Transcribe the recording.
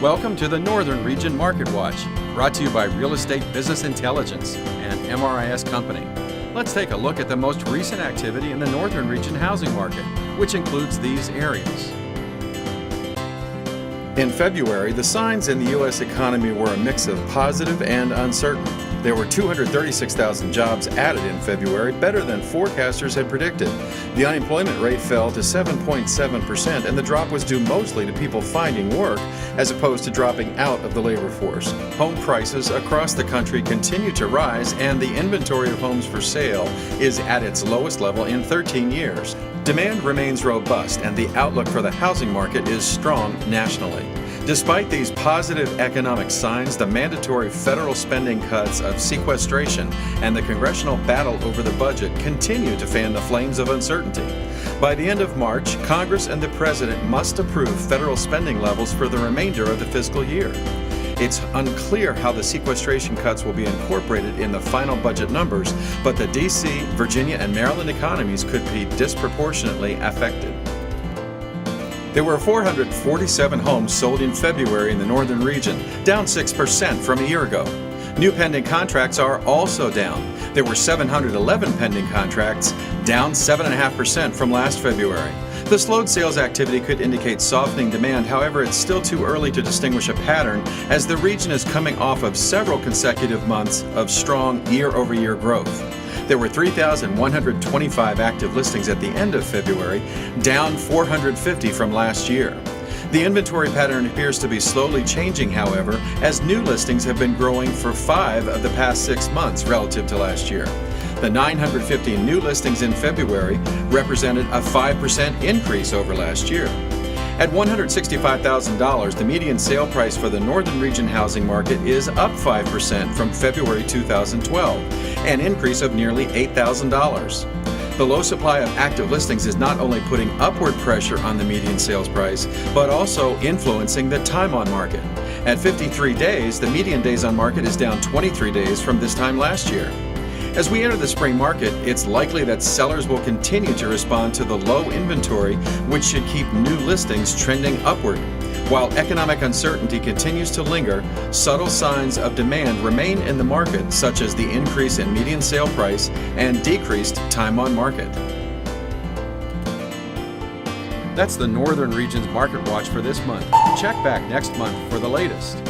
Welcome to the Northern Region Market Watch, brought to you by Real Estate Business Intelligence and MRIS Company. Let's take a look at the most recent activity in the Northern Region housing market, which includes these areas. In February, the signs in the U.S. economy were a mix of positive and uncertain. There were 236,000 jobs added in February, better than forecasters had predicted. The unemployment rate fell to 7.7%, and the drop was due mostly to people finding work as opposed to dropping out of the labor force. Home prices across the country continue to rise, and the inventory of homes for sale is at its lowest level in 13 years. Demand remains robust, and the outlook for the housing market is strong nationally. Despite these positive economic signs, the mandatory federal spending cuts of sequestration and the congressional battle over the budget continue to fan the flames of uncertainty. By the end of March, Congress and the President must approve federal spending levels for the remainder of the fiscal year. It's unclear how the sequestration cuts will be incorporated in the final budget numbers, but the D.C., Virginia, and Maryland economies could be disproportionately affected. There were 447 homes sold in February in the Northern Region, down 6% from a year ago. New pending contracts are also down. There were 711 pending contracts, down 7.5% from last February. The slowed sales activity could indicate softening demand, however, it's still too early to distinguish a pattern as the region is coming off of several consecutive months of strong year-over-year growth. There were 3,125 active listings at the end of February, down 450 from last year. The inventory pattern appears to be slowly changing, however, as new listings have been growing for 5 of the past 6 months relative to last year. The 950 new listings in February represented a 5% increase over last year. At $165,000, the median sale price for the Northern Region housing market is up 5% from February 2012, an increase of nearly $8,000. The low supply of active listings is not only putting upward pressure on the median sales price, but also influencing the time on market. At 53 days, the median days on market is down 23 days from this time last year. As we enter the spring market, it's likely that sellers will continue to respond to the low inventory, which should keep new listings trending upward. While economic uncertainty continues to linger, subtle signs of demand remain in the market, such as the increase in median sale price and decreased time on market. That's the Northern Region's Market Watch for this month. Check back next month for the latest.